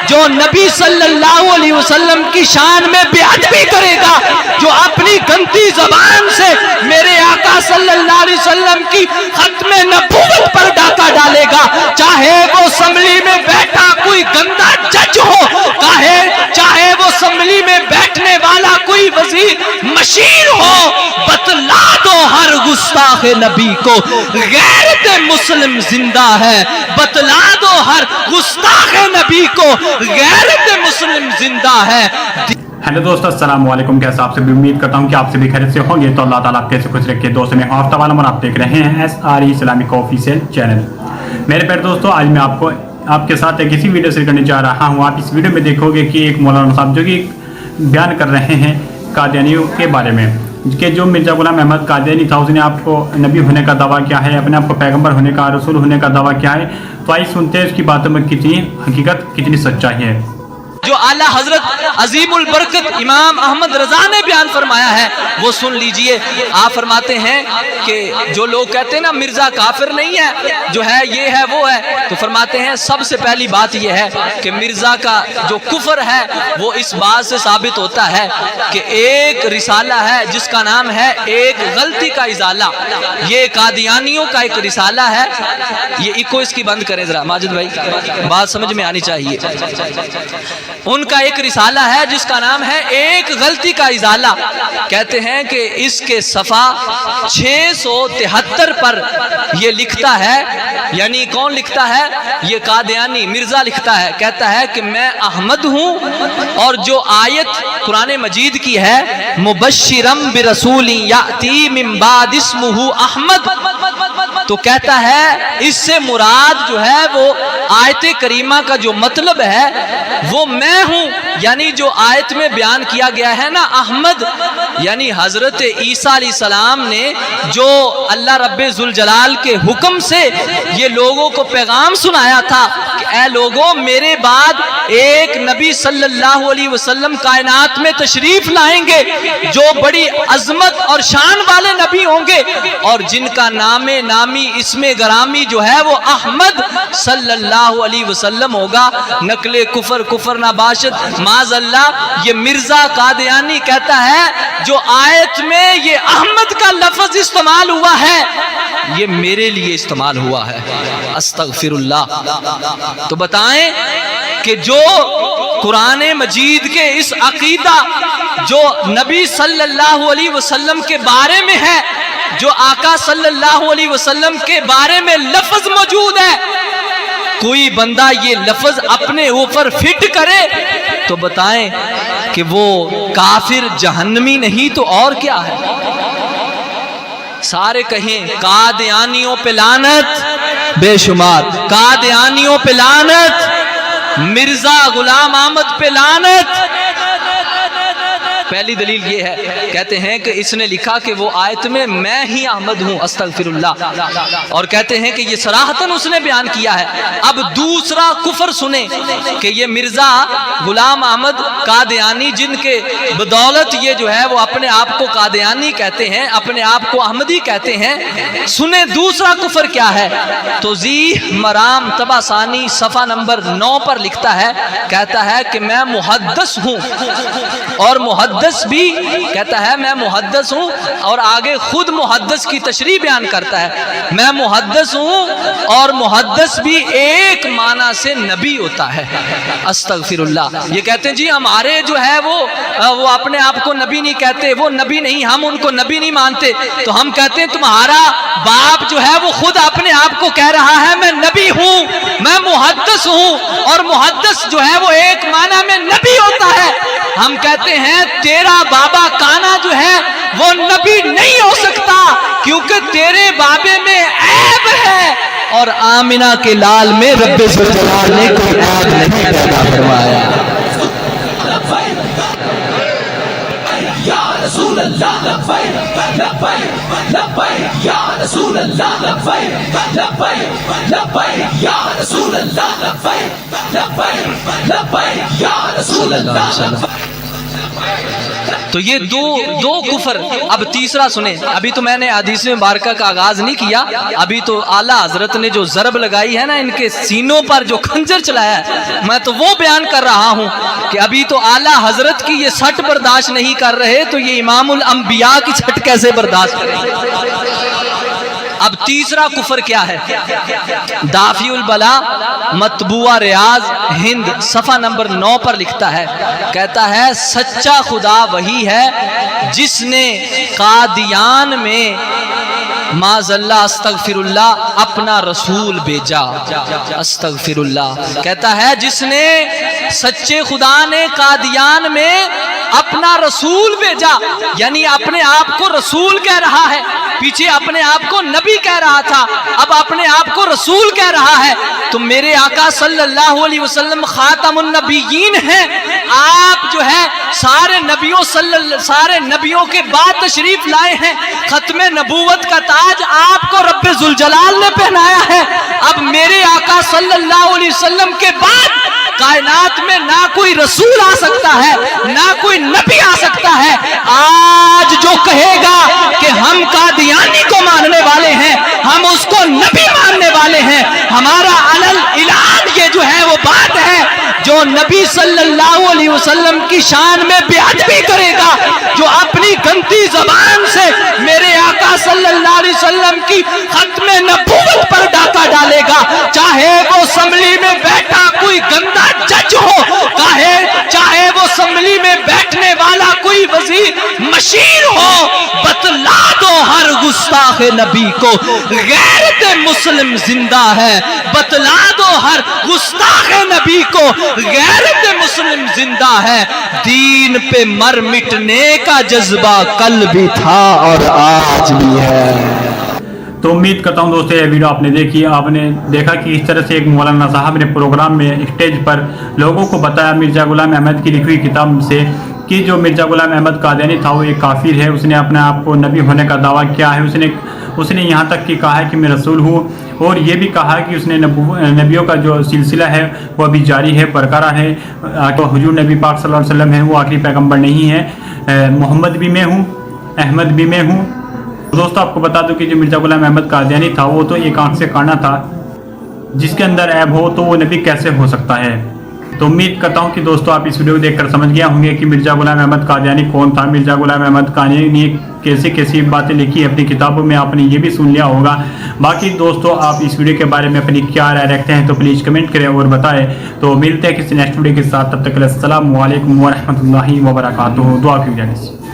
جو نبی صلی اللہ علیہ وسلم کی شان میں بےادبی کرے گا، جو اپنی گندی زبان سے میرے آقا صلی اللہ علیہ وسلم کی ختم نبوت پر ڈاکہ ڈالے گا، چاہے وہ اسمبلی میں بیٹھا کوئی گندا جج ہو، چاہے وہ اسمبلی میں بیٹھنے والا کوئی وزیر مشیر ہو، بتلا دو ہر گستاخ نبی کو غیرت مسلم زندہ ہے، بتلا دو ہر گستاخ نبی کو غیرت مسلم زندہ ہے۔ ہیلو دوستو، السلام علیکم۔ کیسا آپ سے بھی امید کرتا ہوں کہ آپ سے بھی خیریت سے ہوں گے۔ تو اللہ تعالیٰ آپ کیسے خوش رکھے۔ دوستوں میں ہفتہ والا آپ دیکھ رہے ہیں SRE اسلامک آفیشیل چینل۔ میرے پیارے دوستو، آج میں آپ کے ساتھ ایک اسی ویڈیو شیئر کرنے جا رہا ہوں۔ آپ اس ویڈیو میں دیکھو گے کہ ایک مولانا صاحب جو کہ بیان کر رہے ہیں قادیانیوں کے بارے میں، کہ جو مرزا غلام احمد قادیانی تھا، اس نے آپ کو نبی ہونے کا دعویٰ کیا ہے، اپنے آپ کو پیغمبر ہونے کا، رسول ہونے کا دعویٰ کیا ہے۔ تو آئیے سنتے ہیں اس کی باتوں میں کتنی حقیقت، کتنی سچائی ہے۔ جو اعلیٰ حضرت عظیم البرکت امام احمد رضا نے بیان فرمایا ہے وہ سن لیجئے۔ آپ فرماتے ہیں کہ جو لوگ کہتے ہیں نا مرزا کافر نہیں ہے، جو ہے یہ ہے وہ ہے، تو فرماتے ہیں سب سے پہلی بات یہ ہے کہ مرزا کا جو کفر ہے وہ اس بات سے ثابت ہوتا ہے کہ ایک رسالہ ہے جس کا نام ہے ایک غلطی کا ازالہ۔ یہ قادیانیوں کا ایک رسالہ ہے، یہ ایکو اس کی بند کریں ذرا ماجد بھائی، بات سمجھ میں آنی چاہیے۔ ان کا ایک رسالہ ہے جس کا نام ہے ایک غلطی کا ازالہ۔ کہتے ہیں کہ اس کے صفحہ 673 پر یہ لکھتا ہے، یعنی کون لکھتا ہے؟ یہ قادیانی مرزا لکھتا ہے، کہتا ہے کہ میں احمد ہوں، اور جو آیت قرآن مجید کی ہے مبشرم برسول یاتی من بعد اسمہ احمد، تو کہتا ہے اس سے مراد جو ہے وہ آیت کریمہ کا جو مطلب ہے وہ میں ہوں، یعنی جو آیت میں بیان کیا گیا ہے نا احمد، یعنی حضرت عیسیٰ علیہ السلام نے جو اللہ رب ذوالجلال کے حکم سے یہ لوگوں کو پیغام سنایا تھا کہ اے لوگوں میرے بعد ایک نبی صلی اللہ علیہ وسلم کائنات میں تشریف لائیں گے جو بڑی عظمت اور شان والے نبی ہوں گے، اور جن کا نام نامی اسم گرامی جو ہے وہ احمد صلی اللہ علیہ وسلم ہوگا۔ نقل کفر نباشد معاذ اللہ، یہ مرزا قادیانی کہتا ہے جو آیت میں یہ احمد کا لفظ استعمال ہوا ہے یہ میرے لیے استعمال ہوا ہے، استغفر اللہ۔ تو بتائیں کہ جو قرآن مجید کے اس عقیدہ جو نبی صلی اللہ علیہ وسلم کے بارے میں ہے، جو آقا صلی اللہ علیہ وسلم کے بارے میں لفظ موجود ہے، کوئی بندہ یہ لفظ اپنے اوپر فٹ کرے تو بتائیں کہ وہ کافر جہنمی نہیں تو اور کیا ہے؟ سارے کہیں قادیانیوں پہ لعنت، بے شمار قادیانیوں پہ لعنت، مرزا غلام احمد پہ لعنت۔ پہلی دلیل یہ ہے، کہتے ہیں کہ اس نے لکھا کہ وہ آیت میں ہی احمد ہوں، استغفر اللہ، اور کہتے ہیں کہ یہ صراحتاً اس نے بیان کیا ہے۔ اب دوسرا کفر سنیں کہ یہ مرزا غلام احمد قادیانی جن کے بدولت یہ جو ہے وہ اپنے آپ کو قادیانی کہتے ہیں، اپنے آپ کو احمدی کہتے ہیں، سنیں دوسرا کفر کیا ہے۔ توضیح مرام طباثانی صفحہ نمبر 9 پر لکھتا ہے، کہتا ہے کہ میں محدث ہوں، اور محدث بھی کہتا ہے میں محدث ہوں، اور آگے خود محدث کی تشریح بیان کرتا ہے، میں محدث ہوں، اور محدث بھی ایک معنی سے نبی ہوتا ہے، استغفر اللہ۔ یہ کہتے ہیں جی ہمارے جو ہے وہ اپنے آپ کو نبی نہیں کہتے، وہ نبی نہیں، ہم ان کو نبی نہیں مانتے، تو ہم کہتے ہیں تمہارا باپ جو ہے وہ خود اپنے آپ کو کہہ رہا ہے میں نبی ہوں، میں محدث ہوں، اور محدث جو ہے وہ ایک معنی میں نبی ہوتا ہے۔ ہم کہتے ہیں تیرا بابا کانا جو ہے وہ نبی نہیں ہو سکتا کیونکہ تیرے بابے میں عیب ہے، اور آمنہ کے لال میں رب ذوالجلال نے کوئی عیب نہیں پیدا فرمایا۔ یا رسول اللہ لبیک لبیک لبیک یا رسول اللہ لبیک لبیک لبیک یا رسول اللہ لبیک لبیک لبیک یا رسول اللہ۔ تو یہ دو کفر. اب تیسرا سنیں. ابھی تو میں نے حدیث مبارکہ کا آغاز نہیں کیا, ابھی تو اعلیٰ حضرت نے جو ضرب لگائی ہے نا ان کے سینوں پر, جو خنجر چلایا ہے, میں تو وہ بیان کر رہا ہوں کہ ابھی تو اعلیٰ حضرت کی یہ سٹ برداشت نہیں کر رہے, تو یہ امام الانبیاء کی سٹ کیسے برداشت کریں. اب تیسرا کفر کیا ہے؟ دافع البلا مطبوعہ ریاض ہند صفحہ نمبر 9 پر لکھتا ہے, کہتا ہے سچا خدا وہی ہے جس نے قادیان میں معاذ اللہ استغفر اللہ اپنا رسول بھیجا. استغفر اللہ. کہتا ہے جس نے, سچے خدا نے قادیان میں اپنا رسول بھیجا, یعنی اپنے آپ کو رسول کہہ رہا ہے, پیچھے اپنے آپ کو نبی کہہ رہا تھا, اب اپنے آپ کو رسول کہہ رہا ہے. تو میرے آقا صلی اللہ علیہ وسلم خاتم النبیین ہیں, آپ جو ہے سارے نبیوں کے بعد تشریف لائے ہیں, ختم نبوت کا تاج آپ کو رب ذوالجلال نے پہنایا ہے. اب میرے آقا صلی اللہ علیہ وسلم کے بعد کائنات میں نہ کوئی رسول آ سکتا ہے, نہ کوئی نبی آ سکتا ہے. آج جو کہے گا کہ ہم قادیانی کو ماننے والے ہیں, ہم اس کو نبی ماننے والے ہیں, ہمارا علل اعلان یہ جو ہے وہ بات ہے, جو نبی صلی اللہ علیہ وسلم کی شان میں بے ادبی کرے گا, جو اپنی گندی زبان سے میرے آقا صلی اللہ علیہ وسلم کی ختم نبوت پر ڈاکہ ڈالے گا, چاہے وہ اسمبلی میں بیٹھا کوئی گندا جج ہو, چاہے وہ اسمبلی میں بیٹھنے والا کوئی وزیر مشیر ہو, بتلا دو ہر گستاخ نبی کو غیرت مسلم زندہ ہے. بتلا دو ہر گستاخ نبی کو غیرت مسلم زندہ ہے. دین پہ مر مٹنے کا جذبہ کل بھی تھا اور آج بھی ہے. تو امید کرتا ہوں دوستو یہ ویڈیو آپ نے دیکھی, آپ نے دیکھا کہ اس طرح سے ایک مولانا صاحب نے پروگرام میں اسٹیج پر لوگوں کو بتایا مرزا غلام احمد کی لکھی ہوئی کتاب سے کہ جو مرزا غلام احمد قادیانی تھا وہ ایک کافر ہے, اس نے اپنے آپ کو نبی ہونے کا دعویٰ کیا ہے, اس نے یہاں تک کہ کہا ہے کہ میں رسول ہوں, اور یہ بھی کہا کہ اس نے نبیوں کا جو سلسلہ ہے وہ ابھی جاری ہے, برقرار ہے. حضور نبی پاک صلی اللہ علیہ وسلم ہے وہ آخری پیغمبر نہیں ہے, محمد بھی میں ہوں, احمد بھی میں ہوں. دوستو آپ کو بتا دوں کہ جو مرزا غلام احمد قادیانی تھا وہ تو ایک آنکھ سے کانا تھا, جس کے اندر عیب ہو تو وہ نبی کیسے ہو سکتا ہے. تو امید کرتا ہوں کہ دوستو آپ اس ویڈیو کو دیکھ کر سمجھ گیا ہوں گے کہ مرزا غلام احمد قادیانی کون تھا. مرزا غلام احمد قادیانی نے کیسی باتیں لکھی اپنی کتابوں میں, آپ نے یہ بھی سن لیا ہوگا. باقی دوستو آپ اس ویڈیو کے بارے میں اپنی کیا رائے رکھتے ہیں تو پلیز کمنٹ کریں اور بتائیں. تو ملتے ہیں کسی نیکسٹ ویڈیو کے ساتھ, تب تک السلام علیکم ورحمۃ اللہ وبرکاتہ. دعا کیجیے.